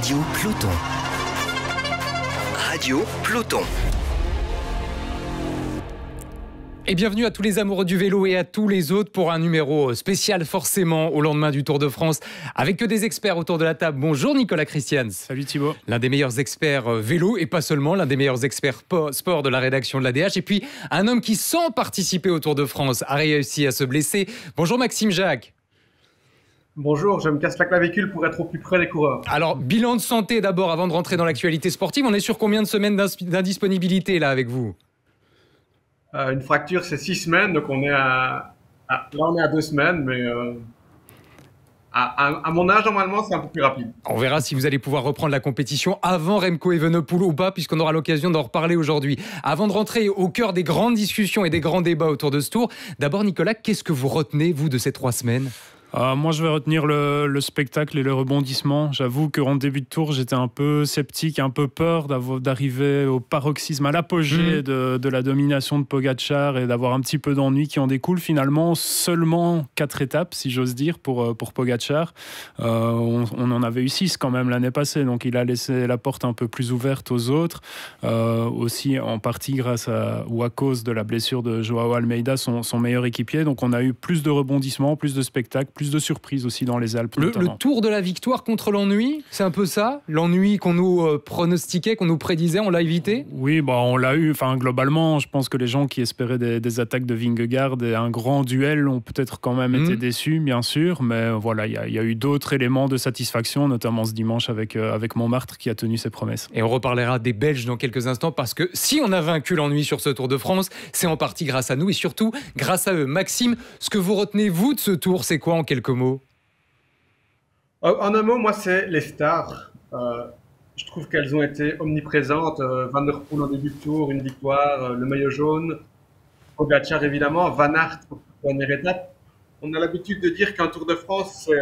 Radio Peloton. Radio Peloton. Et bienvenue à tous les amoureux du vélo et à tous les autres pour un numéro spécial forcément au lendemain du Tour de France avec que des experts autour de la table. Bonjour Nicolas Christians. Salut Thibaut. L'un des meilleurs experts vélo et pas seulement, l'un des meilleurs experts sport de la rédaction de l'ADH. Et puis un homme qui, sans participer au Tour de France, a réussi à se blesser. Bonjour Maxime Jacques. Bonjour, je me casse la clavicule pour être au plus près des coureurs. Alors, bilan de santé d'abord avant de rentrer dans l'actualité sportive. On est sur combien de semaines d'indisponibilité là avec vous ? Une fracture, c'est 6 semaines, donc on est là on est à 2 semaines, mais à mon âge, normalement, c'est un peu plus rapide. On verra si vous allez pouvoir reprendre la compétition avant Remco Evenepoel ou pas, puisqu'on aura l'occasion d'en reparler aujourd'hui. Avant de rentrer au cœur des grandes discussions et des grands débats autour de ce tour, d'abord Nicolas, qu'est-ce que vous retenez, vous, de ces 3 semaines ? Moi, je vais retenir le spectacle et le rebondissement. J'avoue qu'en début de tour, j'étais un peu sceptique, un peu peur d'arriver au paroxysme, à l'apogée de la domination de Pogačar et d'avoir un petit peu d'ennui qui en découle. Finalement, seulement 4 étapes, si j'ose dire, pour Pogačar. On en avait eu 6 quand même l'année passée, donc il a laissé la porte un peu plus ouverte aux autres. Aussi, en partie grâce à cause de la blessure de Joao Almeida, son meilleur équipier. Donc on a eu plus de rebondissements, plus de spectacles, plus de surprises aussi dans les Alpes. Le tour de la victoire contre l'ennui, c'est un peu ça ? L'ennui qu'on nous pronostiquait, qu'on nous prédisait, on l'a évité ? Oui, on l'a eu. Enfin, globalement, je pense que les gens qui espéraient des attaques de Vingegaard et un grand duel ont peut-être quand même été déçus, bien sûr. Mais voilà, il y a eu d'autres éléments de satisfaction, notamment ce dimanche avec Montmartre qui a tenu ses promesses. Et on reparlera des Belges dans quelques instants parce que si on a vaincu l'ennui sur ce Tour de France, c'est en partie grâce à nous et surtout grâce à eux. Maxime, ce que vous retenez, vous, de ce Tour, c'est quoi en quelques mots ? En un mot, moi, c'est les stars. Je trouve qu'elles ont été omniprésentes. Van der Poel en début de tour, une victoire, le maillot jaune. Pogačar, évidemment. Van Aert, pour la dernière étape. On a l'habitude de dire qu'un Tour de France, c'est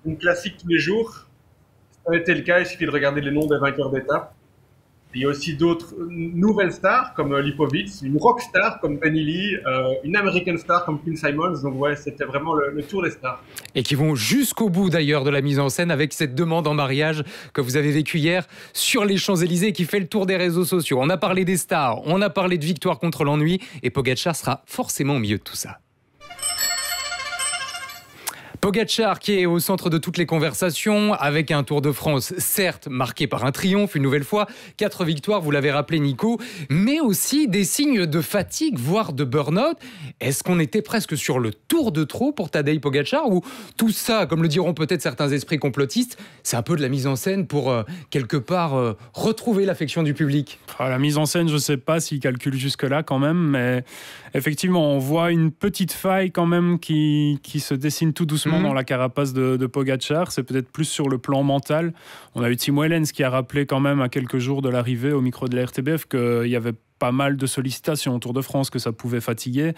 une classique tous les jours. Ça a été le cas, il suffit de regarder les noms des vainqueurs d'étape. Il y a aussi d'autres nouvelles stars comme Lipovic, une rock star comme Benny Lee, une American star comme Quinn Simons. Donc ouais, c'était vraiment le tour des stars. Et qui vont jusqu'au bout d'ailleurs de la mise en scène avec cette demande en mariage que vous avez vécue hier sur les Champs-Élysées qui fait le tour des réseaux sociaux. On a parlé des stars, on a parlé de victoire contre l'ennui et Pogačar sera forcément au milieu de tout ça. Pogačar qui est au centre de toutes les conversations avec un Tour de France certes marqué par un triomphe une nouvelle fois, 4 victoires, vous l'avez rappelé Nico, mais aussi des signes de fatigue, voire de burn-out. Est-ce qu'on était presque sur le tour de trop pour Tadej Pogačar ou tout ça, comme le diront peut-être certains esprits complotistes, c'est un peu de la mise en scène pour quelque part retrouver l'affection du public ? La mise en scène, je ne sais pas s'il calcule jusque-là quand même, mais effectivement, on voit une petite faille quand même qui se dessine tout doucement dans la carapace de Pogačar. C'est peut-être plus sur le plan mental. On a eu Timo Ehlens qui a rappelé quand même à quelques jours de l'arrivée au micro de la RTBF qu'il y avait pas mal de sollicitations au Tour de France, que ça pouvait fatiguer.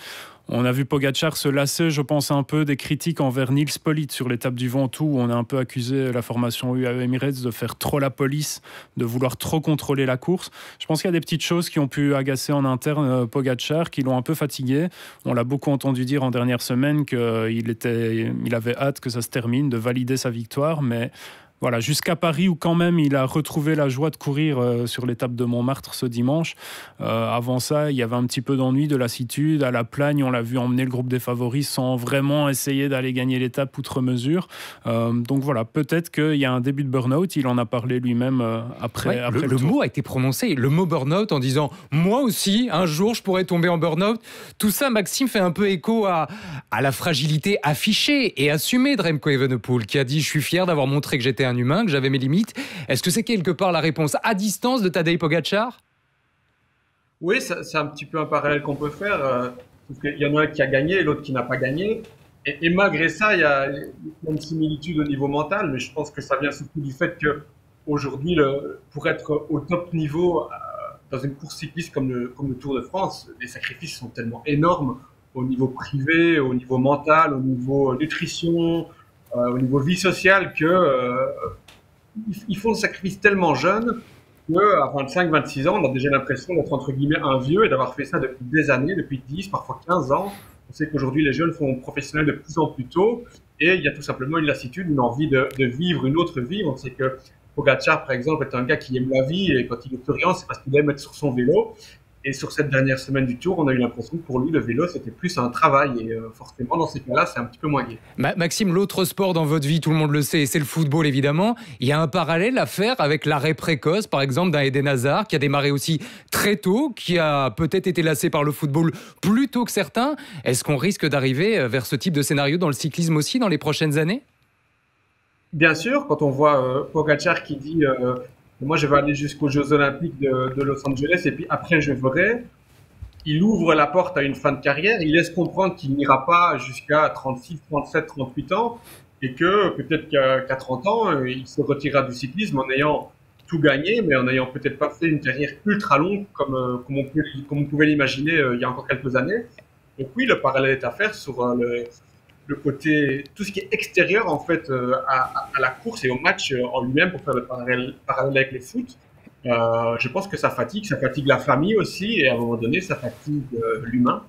On a vu Pogačar se lasser, je pense, un peu des critiques envers Nils Politt sur l'étape du Ventoux, où on a un peu accusé la formation UAE Emirates de faire trop la police, de vouloir trop contrôler la course. Je pense qu'il y a des petites choses qui ont pu agacer en interne Pogačar, qui l'ont un peu fatigué. On l'a beaucoup entendu dire en dernière semaine qu'il avait hâte que ça se termine, de valider sa victoire, mais voilà, jusqu'à Paris où quand même il a retrouvé la joie de courir sur l'étape de Montmartre ce dimanche. Avant ça, il y avait un petit peu d'ennui, de lassitude. À la Plagne, on l'a vu emmener le groupe des favoris sans vraiment essayer d'aller gagner l'étape outre mesure. Donc voilà, peut-être qu'il y a un début de burn-out. Il en a parlé lui-même après le tour. Le mot a été prononcé, le mot burn-out, en disant « moi aussi, un jour, je pourrais tomber en burn-out ». Tout ça, Maxime, fait un peu écho à la fragilité affichée et assumée de Remco Evenepoel, qui a dit « je suis fier d'avoir montré que j'étais un humain, que j'avais mes limites ». Est-ce que c'est quelque part la réponse à distance de Tadej Pogačar ? Oui, c'est un petit peu un parallèle qu'on peut faire. Parce qu'il y en a un qui a gagné et l'autre qui n'a pas gagné. Et malgré ça, il y a une similitude au niveau mental, mais je pense que ça vient surtout du fait qu'aujourd'hui, pour être au top niveau dans une course cycliste comme le Tour de France, les sacrifices sont tellement énormes au niveau privé, au niveau mental, au niveau nutrition, au niveau vie sociale, ils font le sacrifice tellement jeune qu'à 25-26 ans, on a déjà l'impression d'être entre guillemets un vieux et d'avoir fait ça depuis des années, depuis 10, parfois 15 ans. On sait qu'aujourd'hui, les jeunes font professionnels de plus en plus tôt et il y a tout simplement une lassitude, une envie de vivre une autre vie. On sait que Pogačar, par exemple, est un gars qui aime la vie et quand il est souriant, c'est parce qu'il aime être sur son vélo. Et sur cette dernière semaine du Tour, on a eu l'impression que pour lui, le vélo, c'était plus un travail. Et forcément, dans ces cas-là, c'est un petit peu moins gai. Maxime, l'autre sport dans votre vie, tout le monde le sait, c'est le football évidemment. Il y a un parallèle à faire avec l'arrêt précoce, par exemple, d'un Eden Hazard qui a démarré aussi très tôt, qui a peut-être été lassé par le football plus tôt que certains. Est-ce qu'on risque d'arriver vers ce type de scénario dans le cyclisme aussi dans les prochaines années ? Bien sûr, quand on voit Pogačar qui dit moi je vais aller jusqu'aux Jeux Olympiques de Los Angeles et puis après je verrai, il ouvre la porte à une fin de carrière, il laisse comprendre qu'il n'ira pas jusqu'à 36, 37, 38 ans et que peut-être qu'à 30 ans, il se retirera du cyclisme en ayant tout gagné, mais en n'ayant peut-être pas fait une carrière ultra longue comme on pouvait l'imaginer il y a encore quelques années. Donc oui, le parallèle est à faire sur le côté, tout ce qui est extérieur en fait à la course et au match en lui-même pour faire le parallèle avec les foot. Je pense que ça fatigue la famille aussi et à un moment donné ça fatigue l'humain.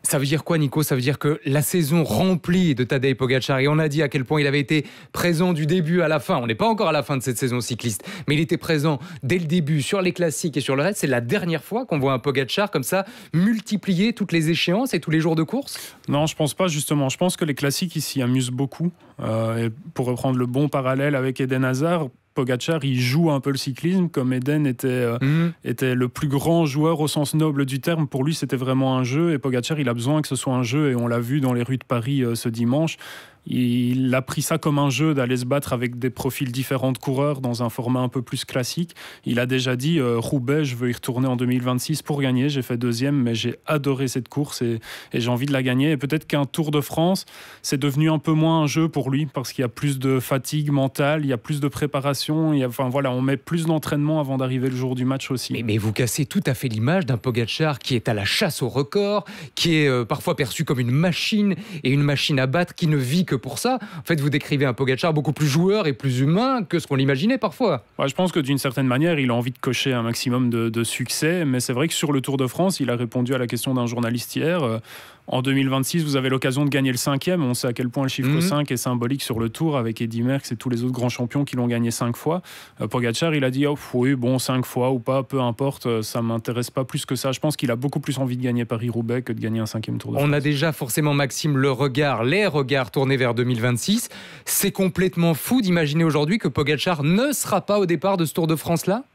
Ça veut dire quoi, Nico ? Ça veut dire que la saison remplie de Tadej Pogačar, et on a dit à quel point il avait été présent du début à la fin. On n'est pas encore à la fin de cette saison cycliste, mais il était présent dès le début sur les classiques et sur le reste. C'est la dernière fois qu'on voit un Pogačar comme ça multiplier toutes les échéances et tous les jours de course ? Non, je pense pas justement. Je pense que les classiques ici amusent beaucoup. Et pour reprendre le bon parallèle avec Eden Hazard, Pogačar, il joue un peu le cyclisme comme Eden était le plus grand joueur au sens noble du terme. Pour lui, c'était vraiment un jeu et Pogačar, il a besoin que ce soit un jeu et on l'a vu dans les rues de Paris ce dimanche. Il a pris ça comme un jeu d'aller se battre avec des profils différents de coureurs dans un format un peu plus classique. Il a déjà dit Roubaix, je veux y retourner en 2026 pour gagner. J'ai fait 2e, mais j'ai adoré cette course et j'ai envie de la gagner. Et peut-être qu'un Tour de France, c'est devenu un peu moins un jeu pour lui parce qu'il y a plus de fatigue mentale, il y a plus de préparation. On met plus d'entraînement avant d'arriver le jour du match aussi. Mais vous cassez tout à fait l'image d'un Pogačar qui est à la chasse au record, qui est parfois perçu comme une machine et une machine à battre qui ne vit que pour ça. En fait, vous décrivez un Pogačar beaucoup plus joueur et plus humain que ce qu'on l'imaginait parfois. Ouais, je pense que d'une certaine manière, il a envie de cocher un maximum de succès, mais c'est vrai que sur le Tour de France, il a répondu à la question d'un journaliste hier. En 2026, vous avez l'occasion de gagner le 5e. On sait à quel point le chiffre 5 est symbolique sur le Tour avec Eddy Merckx et tous les autres grands champions qui l'ont gagné 5 fois. Pogačar, il a dit oui, bon, 5 fois ou pas, peu importe, ça ne m'intéresse pas plus que ça. Je pense qu'il a beaucoup plus envie de gagner Paris-Roubaix que de gagner un 5e Tour de France. On a déjà forcément, Maxime, les regards tournés vers 2026. C'est complètement fou d'imaginer aujourd'hui que Pogačar ne sera pas au départ de ce Tour de France-là ?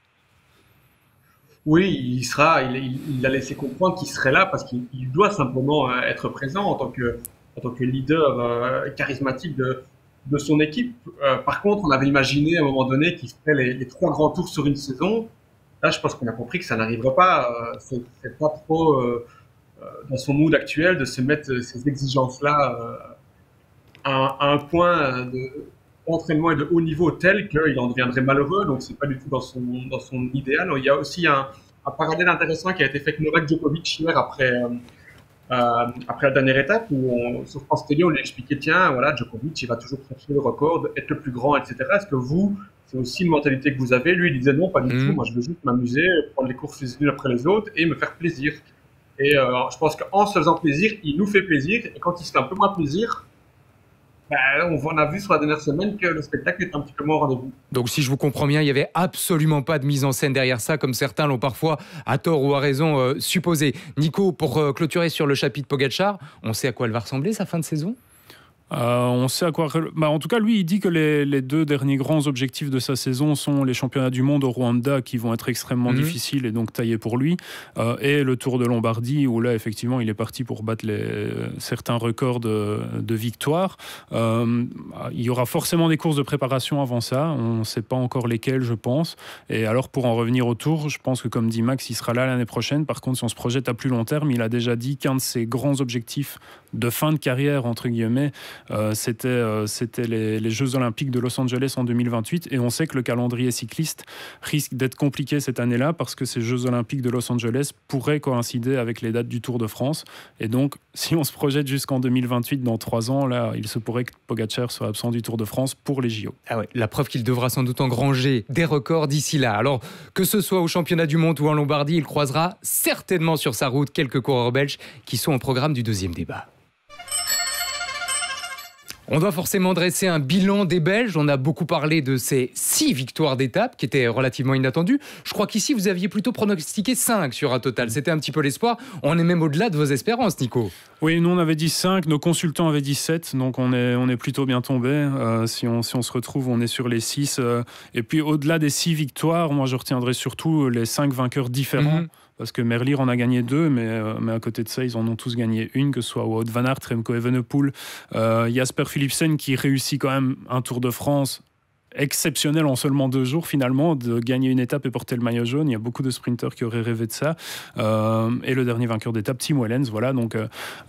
Oui, il a laissé comprendre qu'il serait là parce qu'il doit simplement être présent en tant que leader charismatique de son équipe. Par contre, on avait imaginé à un moment donné qu'il ferait les 3 grands tours sur une saison. Là, je pense qu'on a compris que ça n'arrivera pas. C'est pas trop dans son mood actuel de se mettre ces exigences-là à un point d'entraînement et de haut niveau tel qu'il en deviendrait malheureux. Donc, c'est pas du tout dans son idéal. Il y a aussi un parallèle intéressant qui a été fait avec Novak Djokovic hier après la dernière étape où sur France Télé, on lui expliquait tiens, voilà, Djokovic, il va toujours chercher le record, être le plus grand, etc. Est-ce que vous, c'est aussi une mentalité que vous avez ? Lui, il disait non, pas du tout. Moi, je veux juste m'amuser, prendre les courses les unes après les autres et me faire plaisir. Et je pense qu'en se faisant plaisir, il nous fait plaisir. Et quand il se fait un peu moins plaisir, on a vu sur la dernière semaine que le spectacle est un petit peu moins au rendez-vous. Donc si je vous comprends bien, il n'y avait absolument pas de mise en scène derrière ça, comme certains l'ont parfois, à tort ou à raison, supposé. Nico, pour clôturer sur le chapitre Pogačar, on sait à quoi elle va ressembler sa fin de saison ? On sait à quoi. En tout cas, lui, il dit que les 2 derniers grands objectifs de sa saison sont les championnats du monde au Rwanda, qui vont être extrêmement difficiles et donc taillés pour lui, et le Tour de Lombardie, où là, effectivement, il est parti pour battre certains records de victoires. Il y aura forcément des courses de préparation avant ça. On ne sait pas encore lesquelles, je pense. Et alors, pour en revenir au Tour, je pense que, comme dit Max, il sera là l'année prochaine. Par contre, si on se projette à plus long terme, il a déjà dit qu'un de ses grands objectifs de fin de carrière, entre guillemets, c'était les Jeux Olympiques de Los Angeles en 2028 et on sait que le calendrier cycliste risque d'être compliqué cette année-là parce que ces Jeux Olympiques de Los Angeles pourraient coïncider avec les dates du Tour de France et donc si on se projette jusqu'en 2028 dans 3 ans, là il se pourrait que Pogačar soit absent du Tour de France pour les JO. Ah ouais, la preuve qu'il devra sans doute engranger des records d'ici là. Alors que ce soit au championnat du monde ou en Lombardie, il croisera certainement sur sa route quelques coureurs belges qui sont au programme du 2e débat. On doit forcément dresser un bilan des Belges. On a beaucoup parlé de ces 6 victoires d'étape qui étaient relativement inattendues. Je crois qu'ici, vous aviez plutôt pronostiqué 5 sur un total. C'était un petit peu l'espoir. On est même au-delà de vos espérances, Nico. Oui, nous on avait dit 5, nos consultants avaient dit 7, donc on est plutôt bien tombé. Si on se retrouve, on est sur les 6. Et puis au-delà des 6 victoires, moi je retiendrai surtout les 5 vainqueurs différents. Parce que Merlier en a gagné 2, mais à côté de ça, ils en ont tous gagné une, que ce soit Wout van Aert, Remco Evenepoel, Jasper Philipsen qui réussit quand même un Tour de France exceptionnel en seulement 2 jours finalement, de gagner une étape et porter le maillot jaune. Il y a beaucoup de sprinteurs qui auraient rêvé de ça. Et le dernier vainqueur d'étape, Tim Wellens. Voilà, donc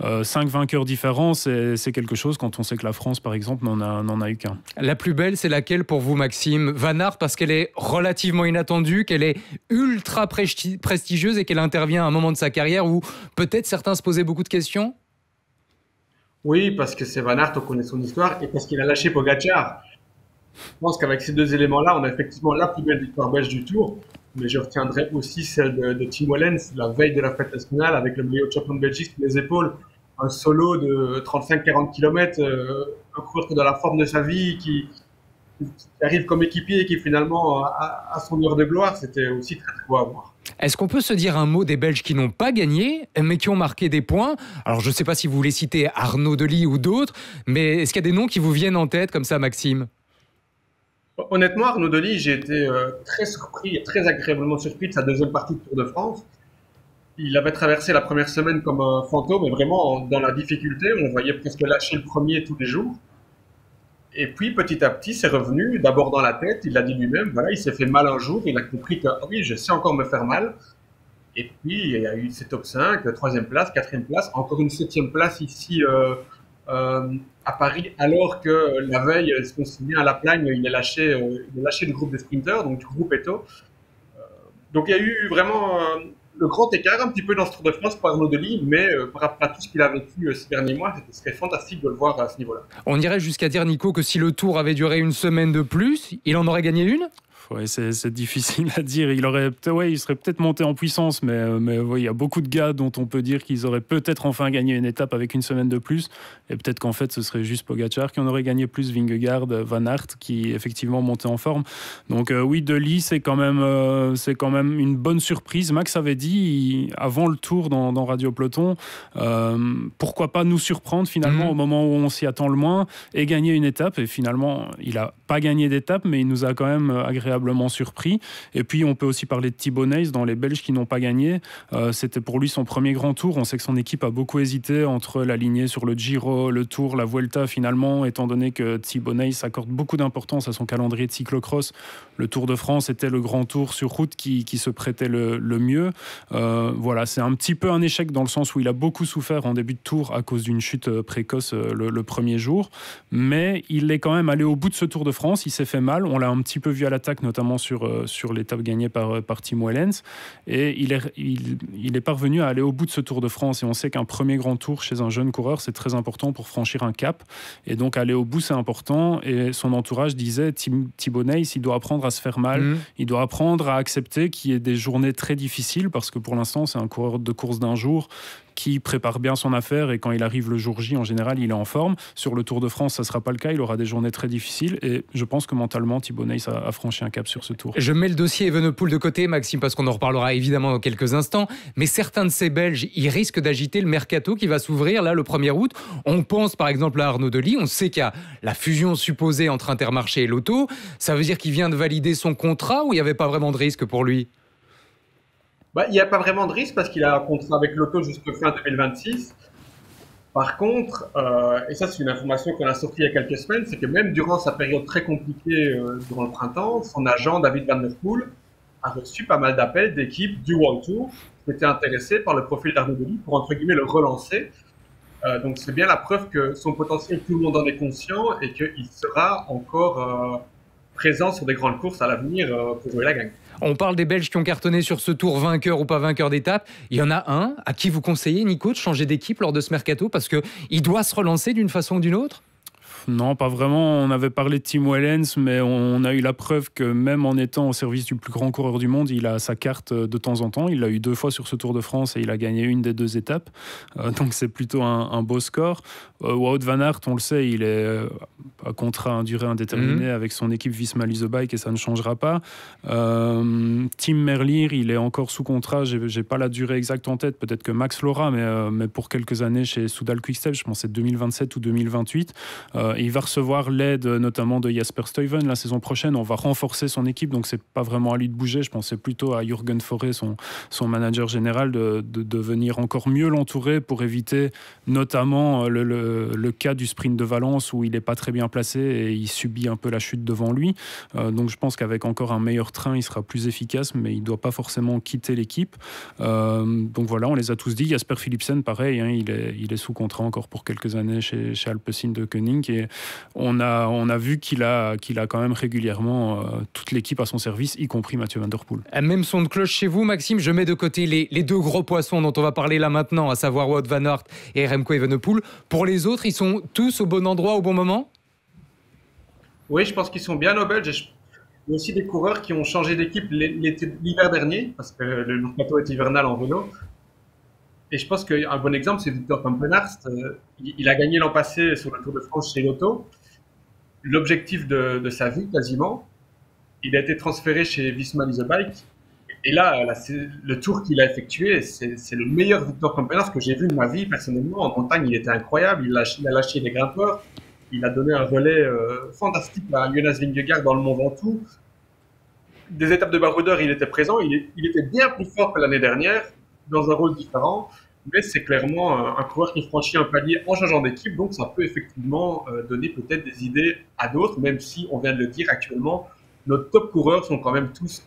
5 vainqueurs différents, c'est quelque chose quand on sait que la France, par exemple, n'en a eu qu'un. La plus belle, c'est laquelle pour vous, Maxime? Van Aert, parce qu'elle est relativement inattendue, qu'elle est ultra prestigieuse et qu'elle intervient à un moment de sa carrière où peut-être certains se posaient beaucoup de questions? Oui, parce que c'est Van Aert, on connaît son histoire, et parce qu'il a lâché Pogacar. Je pense qu'avec ces 2 éléments-là, on a effectivement la plus belle victoire belge du Tour. Mais je retiendrai aussi celle de Tim Wellens, la veille de la fête nationale, avec le maillot de champion de Belgique sur les épaules. Un solo de 35-40 km, un coureur dans la forme de sa vie, qui arrive comme équipier et qui finalement a son heure de gloire. C'était aussi très, très beau à voir. Est-ce qu'on peut se dire un mot des Belges qui n'ont pas gagné, mais qui ont marqué des points? Alors, je ne sais pas si vous voulez citer Arnaud Delis ou d'autres, mais est-ce qu'il y a des noms qui vous viennent en tête comme ça, Maxime? Honnêtement, Arnaud Delis, j'ai été très surpris et très agréablement surpris de sa deuxième partie de Tour de France. Il avait traversé la première semaine comme un fantôme et vraiment dans la difficulté. On le voyait presque lâcher le premier tous les jours. Et puis petit à petit, c'est revenu, d'abord dans la tête, il l'a dit lui-même, voilà, il s'est fait mal un jour, il a compris que oui, je sais encore me faire mal. Et puis il y a eu ses top 5, 3e place, 4e place, encore une 7e place ici à Paris, alors que la veille, si on se souvient, à La Plagne, il a lâché le groupe de sprinteurs, donc du groupe Eto. Donc il y a eu vraiment le grand écart un petit peu dans ce Tour de France pour Arnaud Delis, mais par rapport à tout ce qu'il a vécu ces derniers mois, ce serait fantastique de le voir à ce niveau-là. On irait jusqu'à dire, Nico, que si le Tour avait duré une semaine de plus, il en aurait gagné une? Ouais, c'est difficile à dire. Il serait peut-être monté en puissance, mais il y a beaucoup de gars dont on peut dire qu'ils auraient peut-être enfin gagné une étape avec une semaine de plus. Et peut-être qu'en fait, ce serait juste Pogacar qui en aurait gagné plus, Vingegaard, Van Aert, qui effectivement montait en forme. Donc oui, Delis, c'est quand même une bonne surprise. Max avait dit avant le Tour dans Radio Peloton, pourquoi pas nous surprendre finalement au moment où on s'y attend le moins et gagner une étape. Et finalement, il n'a pas gagné d'étape, mais il nous a quand même agréablement surpris. Et puis on peut aussi parler de Thibaut Nys dans les Belges qui n'ont pas gagné. C'était pour lui son premier grand tour. On sait que son équipe a beaucoup hésité entre l'aligner sur le Giro, le Tour, la Vuelta finalement, étant donné que Thibaut Nys accorde beaucoup d'importance à son calendrier de cyclocross. Le Tour de France était le grand tour sur route qui se prêtait le mieux. Voilà, c'est un petit peu un échec dans le sens où il a beaucoup souffert en début de tour à cause d'une chute précoce le premier jour, mais il est quand même allé au bout de ce Tour de France. Il s'est fait mal, on l'a un petit peu vu à l'attaque, notamment sur l'étape gagnée par Tim Wellens, et il est parvenu à aller au bout de ce Tour de France. Et on sait qu'un premier grand tour chez un jeune coureur, c'est très important pour franchir un cap, et donc aller au bout, c'est important. Et son entourage disait, Thibaut Nys, il doit apprendre à se faire mal, il doit apprendre à accepter qu'il y ait des journées très difficiles, parce que pour l'instant, c'est un coureur de course d'un jour qui prépare bien son affaire, et quand il arrive le jour J, en général, il est en forme. Sur le Tour de France, ça ne sera pas le cas, il aura des journées très difficiles, et je pense que mentalement, Thibaut Nys a franchi un cap sur ce Tour. Je mets le dossier Evenepoel de côté, Maxime, parce qu'on en reparlera évidemment dans quelques instants, mais certains de ces Belges, ils risquent d'agiter le mercato qui va s'ouvrir là le 1er août. On pense par exemple à Arnaud Delis, on sait qu'il y a la fusion supposée entre Intermarché et Lotto. Ça veut dire qu'il vient de valider son contrat ou il n'y avait pas vraiment de risque pour lui? Il n'y a pas vraiment de risque parce qu'il a un contrat avec Lotto jusqu'au fin 2026. Par contre, et ça c'est une information qu'on a sortie il y a quelques semaines, c'est que même durant sa période très compliquée durant le printemps, son agent David Van Der Poel a reçu pas mal d'appels d'équipes du World Tour qui étaient intéressées par le profil d'Arnaud Delis pour entre guillemets le relancer. Donc c'est bien la preuve que son potentiel, tout le monde en est conscient et qu'il sera encore présent sur des grandes courses à l'avenir pour jouer la gagne. On parle des Belges qui ont cartonné sur ce Tour, vainqueur ou pas vainqueur d'étape. Il y en a un à qui vous conseillez, Nico, de changer d'équipe lors de ce mercato parce qu'il doit se relancer d'une façon ou d'une autre? Non, pas vraiment. On avait parlé de Tim Wellens, mais on a eu la preuve que même en étant au service du plus grand coureur du monde, il a sa carte de temps en temps. Il l'a eu 2 fois sur ce Tour de France et il a gagné une des 2 étapes. Donc c'est plutôt un beau score. Wout van Aert, on le sait, il est à contrat à durée indéterminée avec son équipe Visma Lease Bike et ça ne changera pas. Tim Merlier, il est encore sous contrat. J'ai pas la durée exacte en tête. Peut-être que Max l'aura, mais pour quelques années chez Soudal Quick-Step, je pense que c'est 2027 ou 2028. Il va recevoir l'aide notamment de Jasper Stuyven la saison prochaine. On va renforcer son équipe, donc c'est pas vraiment à lui de bouger. Je pensais plutôt à Jürgen Foré, son manager général, de venir encore mieux l'entourer pour éviter notamment le cas du sprint de Valence où il n'est pas très bien placé et il subit un peu la chute devant lui. Donc je pense qu'avec encore un meilleur train, il sera plus efficace, mais il ne doit pas forcément quitter l'équipe. Donc voilà, on les a tous dit. Jasper Philipsen, pareil, hein, il est sous contrat encore pour quelques années chez Alpecin de Koenig. Et on a vu qu'il a quand même régulièrement toute l'équipe à son service, y compris Mathieu Van Der Poel. Même son de cloche chez vous, Maxime. Je mets de côté les 2 gros poissons dont on va parler là maintenant, à savoir Wout van Aert et Remco Evenepoel. Pour les autres, ils sont tous au bon endroit au bon moment? Oui, je pense qu'ils sont bien au Belge. Il y a aussi des coureurs qui ont changé d'équipe l'hiver dernier, parce que le plateau est hivernal en vélo. Et je pense qu'un bon exemple, c'est Victor Kampenarst. Il a gagné l'an passé sur le Tour de France chez Lotto. L'objectif de sa vie, quasiment, il a été transféré chez Visma Lease Bike. Et là, le tour qu'il a effectué, c'est le meilleur Victor Kampenarst que j'ai vu de ma vie, personnellement. En montagne, il était incroyable. Il a lâché les grimpeurs. Il a donné un relais fantastique à Jonas Vingegaard dans le Mont Ventoux. Des étapes de baroudeur, il était présent. Il était bien plus fort que l'année dernière, dans un rôle différent. Mais c'est clairement un coureur qui franchit un palier en changeant d'équipe. Donc ça peut effectivement donner peut-être des idées à d'autres, même si, on vient de le dire actuellement, nos top coureurs sont quand même tous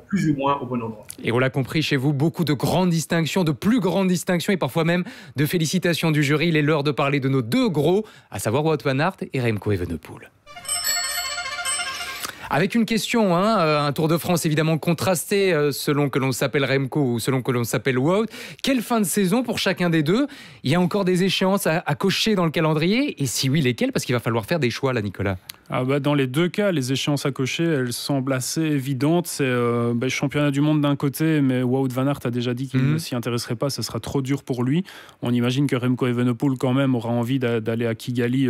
plus ou moins au bon endroit. Et on l'a compris chez vous, beaucoup de grandes distinctions, de plus grandes distinctions et parfois même de félicitations du jury. Il est l'heure de parler de nos 2 gros, à savoir Wout van Aert et Remco Evenepoel. Avec une question, un Tour de France évidemment contrasté selon que l'on s'appelle Remco ou selon que l'on s'appelle Wout. Quelle fin de saison pour chacun des 2? Il y a encore des échéances à cocher dans le calendrier? Et si oui, lesquelles? Parce qu'il va falloir faire des choix là, Nicolas. Dans les 2 cas, les échéances à cocher, elles semblent assez évidentes. C'est le championnat du monde d'un côté, mais Wout van Aert a déjà dit qu'il ne s'y intéresserait pas, ce sera trop dur pour lui. On imagine que Remco Evenepoel quand même aura envie d'aller à Kigali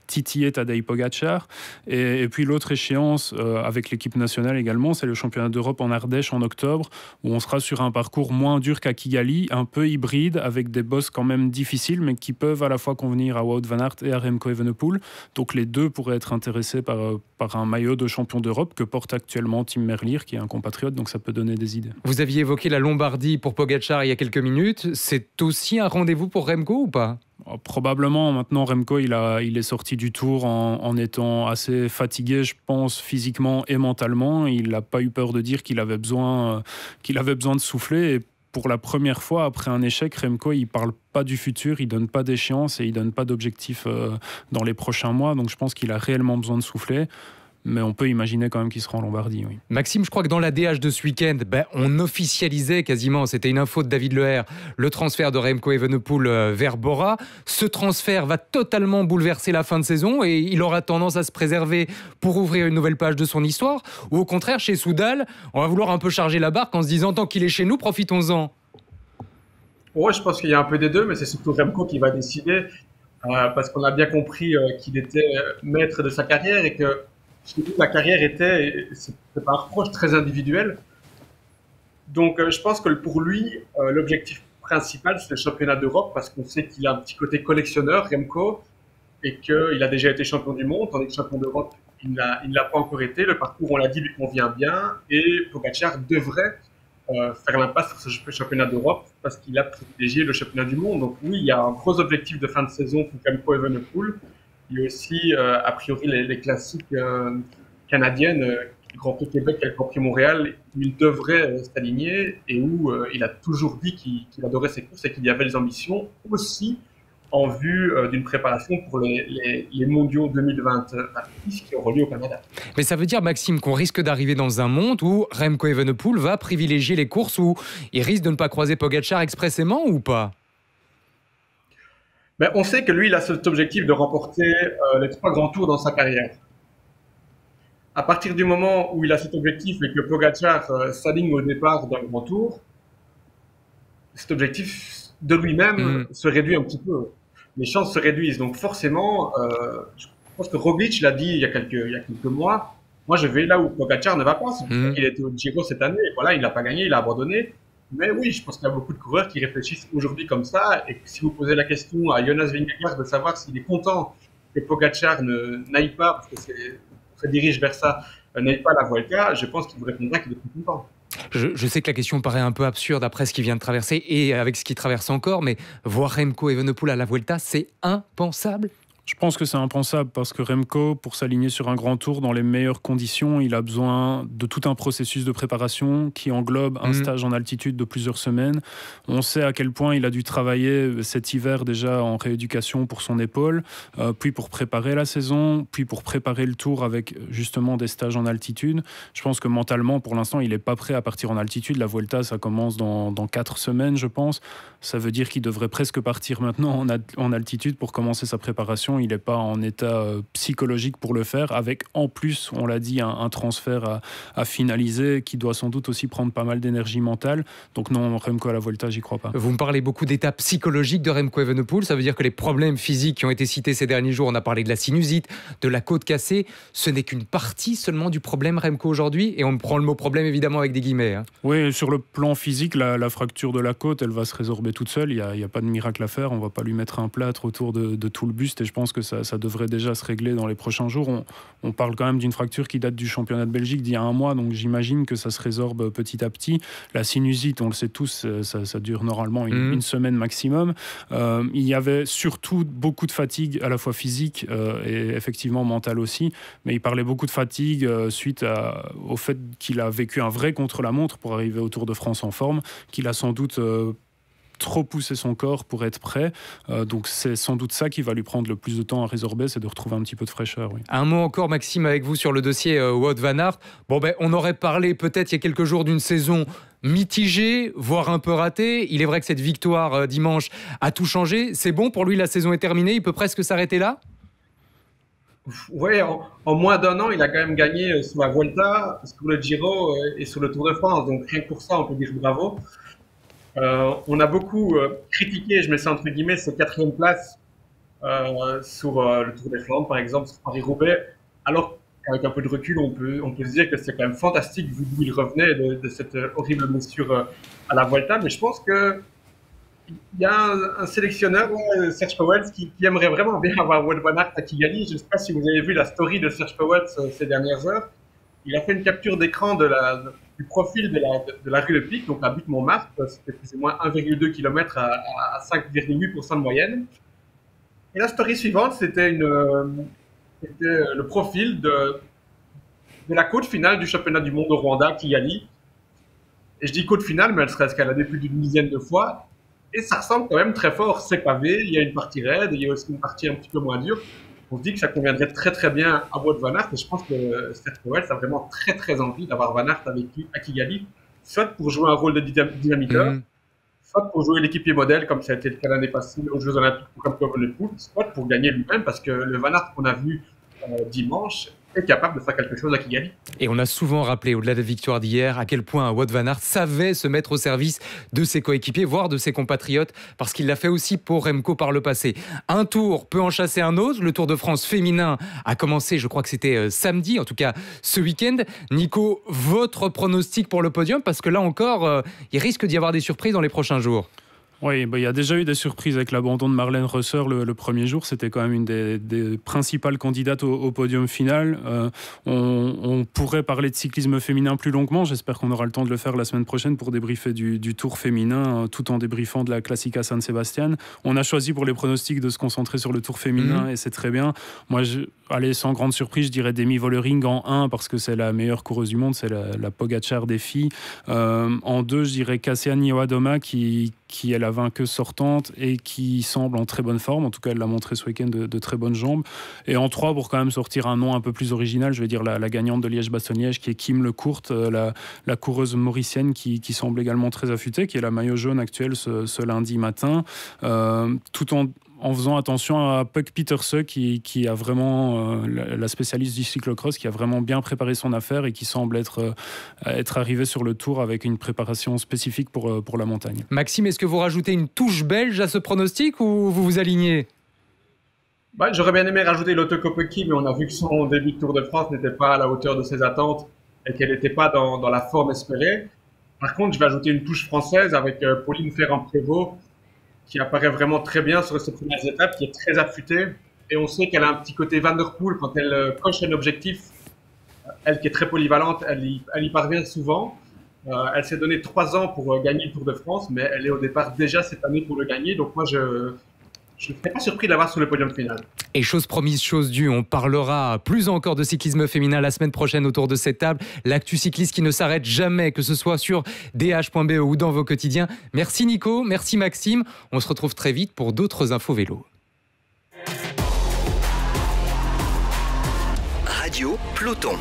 titiller Tadej Pogacar. Et puis l'autre échéance, avec l'équipe nationale également, c'est le championnat d'Europe en Ardèche en octobre, où on sera sur un parcours moins dur qu'à Kigali, un peu hybride, avec des bosses quand même difficiles, mais qui peuvent à la fois convenir à Wout van Aert et à Remco Evenepoel. Donc les 2 pourraient être intéressés par un maillot de champion d'Europe que porte actuellement Tim Merlier, qui est un compatriote, donc ça peut donner des idées. Vous aviez évoqué la Lombardie pour Pogacar il y a quelques minutes. C'est aussi un rendez-vous pour Remco ou pas? Probablement. Maintenant, Remco, il est sorti du Tour en étant assez fatigué, je pense, physiquement et mentalement. Il n'a pas eu peur de dire qu'il avait besoin de souffler. Et pour la première fois, après un échec, Remco, il ne parle pas du futur, il ne donne pas d'échéance et il ne donne pas d'objectif dans les prochains mois. Donc je pense qu'il a réellement besoin de souffler. Mais on peut imaginer quand même qu'il sera en Lombardie, oui. Maxime, je crois que dans l'ADH de ce week-end, on officialisait quasiment, c'était une info de David Leher, le transfert de Remco Evenepoel vers Bora. Ce transfert va totalement bouleverser la fin de saison et il aura tendance à se préserver pour ouvrir une nouvelle page de son histoire. Ou au contraire, chez Soudal, on va vouloir un peu charger la barque en se disant tant qu'il est chez nous, profitons-en. Ouais, je pense qu'il y a un peu des 2, mais c'est surtout Remco qui va décider parce qu'on a bien compris qu'il était maître de sa carrière et que la carrière c'est pas un reproche très individuel. Donc je pense que pour lui, l'objectif principal, c'est le championnat d'Europe, parce qu'on sait qu'il a un petit côté collectionneur, Remco, et qu'il a déjà été champion du monde, tandis que champion d'Europe, il ne l'a pas encore été. Le parcours, on l'a dit, lui convient bien, et Pogacar devrait faire l'impasse sur ce championnat d'Europe, parce qu'il a privilégié le championnat du monde. Donc oui, il y a un gros objectif de fin de saison pour Remco Evenepoel. Il y a aussi, a priori, les classiques canadiennes, le Grand Prix Québec et le Grand Prix Montréal, où il devrait s'aligner et où il a toujours dit qu'il adorait ses courses et qu'il y avait des ambitions aussi en vue d'une préparation pour les mondiaux 2026 qui auront lieu au Canada. Mais ça veut dire, Maxime, qu'on risque d'arriver dans un monde où Remco Evenepoel va privilégier les courses où il risque de ne pas croiser Pogacar expressément ou pas? Mais on sait que lui, il a cet objectif de remporter les 3 grands tours dans sa carrière. À partir du moment où il a cet objectif et que Pogacar s'aligne au départ d'un grand tour, cet objectif de lui-même se réduit un petit peu. Les chances se réduisent. Donc forcément, je pense que Roglic l'a dit il y a quelques mois, moi je vais là où Pogacar ne va pas. C'est pour ça qu'il était au Giro cette année. Et voilà, il n'a pas gagné, il a abandonné. Mais oui, je pense qu'il y a beaucoup de coureurs qui réfléchissent aujourd'hui comme ça. Et si vous posez la question à Jonas Vingegaard de savoir s'il est content que Pogacar n'aille pas, parce que se dirige vers ça, n'aille pas la Vuelta, je pense qu'il vous répondra qu'il est plus content. Je sais que la question paraît un peu absurde après ce qu'il vient de traverser et avec ce qu'il traverse encore, mais voir Remco Evenepoel à la Vuelta, c'est impensable. Je pense que c'est impensable parce que Remco, pour s'aligner sur un grand tour dans les meilleures conditions, il a besoin de tout un processus de préparation qui englobe un stage en altitude de plusieurs semaines. On sait à quel point il a dû travailler cet hiver déjà en rééducation pour son épaule, puis pour préparer la saison, puis pour préparer le tour avec justement des stages en altitude. Je pense que mentalement, pour l'instant, il n'est pas prêt à partir en altitude. La Vuelta, ça commence dans 4 semaines, je pense. Ça veut dire qu'il devrait presque partir maintenant en altitude pour commencer sa préparation. Il n'est pas en état psychologique pour le faire, avec en plus, on l'a dit, un transfert à finaliser qui doit sans doute aussi prendre pas mal d'énergie mentale. Donc non, Remco à la Vuelta, j'y crois pas. Vous me parlez beaucoup d'étapes psychologiques de Remco Evenepoel, ça veut dire que les problèmes physiques qui ont été cités ces derniers jours, on a parlé de la sinusite, de la côte cassée, ce n'est qu'une partie seulement du problème Remco aujourd'hui, et on prend le mot problème évidemment avec des guillemets. Oui, sur le plan physique, la fracture de la côte, elle va se résorber toute seule, il n'y a pas de miracle à faire, on ne va pas lui mettre un plâtre autour de tout le buste, et je pense que ça devrait déjà se régler dans les prochains jours. On parle quand même d'une fracture qui date du championnat de Belgique d'il y a un mois, donc j'imagine que ça se résorbe petit à petit. La sinusite, on le sait tous, ça dure normalement une semaine maximum. Il y avait surtout beaucoup de fatigue, à la fois physique et effectivement mentale aussi, mais il parlait beaucoup de fatigue suite au fait qu'il a vécu un vrai contre-la-montre pour arriver au Tour de France en forme, qu'il a sans doute trop poussé son corps pour être prêt. Donc c'est sans doute ça qui va lui prendre le plus de temps à résorber, c'est de retrouver un petit peu de fraîcheur. Oui. Un mot encore, Maxime, avec vous sur le dossier Wout van Aert. On aurait parlé peut-être il y a quelques jours d'une saison mitigée, voire un peu ratée. Il est vrai que cette victoire dimanche a tout changé. C'est bon pour lui, la saison est terminée, il peut presque s'arrêter là ? Oui, en moins d'un an, il a quand même gagné sur la Vuelta, sur le Giro et sur le Tour de France. Donc rien que pour ça, on peut dire bravo. On a beaucoup critiqué, je mets ça entre guillemets, cette 4e place sur le Tour des Flandres, par exemple, sur Paris-Roubaix. Alors qu'avec un peu de recul, on peut se dire que c'est quand même fantastique vu d'où il revenait de cette horrible blessure à la Vuelta. Mais je pense que il y a un sélectionneur, Serge Pauwels, qui aimerait vraiment bien avoir Wout van Aert à Kigali. Je ne sais pas si vous avez vu la story de Serge Pauwels ces dernières heures. Il a fait une capture d'écran du profil de la rue de Pic, donc la butte Montmartre. C'était plus ou moins 1,2 km à 5,8% de moyenne. Et la story suivante, c'était le profil de la côte finale du championnat du monde au Rwanda, Kigali. Et je dis côte finale, mais elle serait escaladée plus d'une dizaine de fois. Et ça ressemble quand même très fort. C'est pavé, il y a une partie raide, il y a aussi une partie un petit peu moins dure. On se dit que ça conviendrait très très bien à Wout van Aert. Et je pense que Serge Pauwels a vraiment très très envie d'avoir Van Aert avec lui à Kigali, soit pour jouer un rôle de dynamiteur, soit pour jouer l'équipier modèle, comme ça a été le cas l'année passée aux Jeux Olympiques comme Evenepoel, soit pour gagner lui-même, parce que le Van Aert qu'on a vu dimanche est capable de faire quelque chose à Kigali. Et on a souvent rappelé, au-delà de la victoire d'hier, à quel point Wout van Aert savait se mettre au service de ses coéquipiers, voire de ses compatriotes, parce qu'il l'a fait aussi pour Remco par le passé. Un tour peut en chasser un autre. Le Tour de France féminin a commencé, je crois que c'était samedi, en tout cas ce week-end. Nico, votre pronostic pour le podium, parce que là encore, il risque d'y avoir des surprises dans les prochains jours. Oui, il y a déjà eu des surprises avec l'abandon de Marlène Reuser le premier jour. C'était quand même une des principales candidates au podium final. On pourrait parler de cyclisme féminin plus longuement. J'espère qu'on aura le temps de le faire la semaine prochaine pour débriefer du Tour féminin, tout en débriefant de la Classica San Sebastian. On a choisi pour les pronostics de se concentrer sur le Tour féminin et c'est très bien. Moi, sans grande surprise, je dirais Demi Vollering en 1 parce que c'est la meilleure coureuse du monde, c'est la Pogacar des filles. En 2, je dirais Kasia Niewiadoma qui est la vainqueuse sortante et qui semble en très bonne forme. En tout cas, elle l'a montré ce week-end de très bonnes jambes. Et en 3, pour quand même sortir un nom un peu plus original, je vais dire la gagnante de Liège-Bastogne-Liège, qui est Kim Lecourt, la coureuse mauricienne qui semble également très affûtée, qui est la maillot jaune actuelle ce lundi matin. Tout en en faisant attention à Puck Pieterse qui a vraiment, la spécialiste du cyclocross, qui a vraiment bien préparé son affaire et qui semble être arrivé sur le tour avec une préparation spécifique pour la montagne. Maxime, est-ce que vous rajoutez une touche belge à ce pronostic ou vous vous alignez ? J'aurais bien aimé rajouter Lotte Kopecky, mais on a vu que son début de Tour de France n'était pas à la hauteur de ses attentes et qu'elle n'était pas dans la forme espérée. Par contre, je vais ajouter une touche française avec Pauline Ferrand-Prévot, qui apparaît vraiment très bien sur ces premières étapes, qui est très affûtée. Et on sait qu'elle a un petit côté Van der Poel quand elle coche un objectif. Elle qui est très polyvalente, elle y parvient souvent. Elle s'est donné 3 ans pour gagner le Tour de France, mais elle est au départ déjà cette année pour le gagner. Donc moi, je ne serais pas surpris de l'avoir sur le podium final. Et chose promise, chose due, on parlera plus encore de cyclisme féminin la semaine prochaine autour de cette table. L'actu cycliste qui ne s'arrête jamais, que ce soit sur dh.be ou dans vos quotidiens. Merci Nico, merci Maxime. On se retrouve très vite pour d'autres infos vélo. Radio Peloton.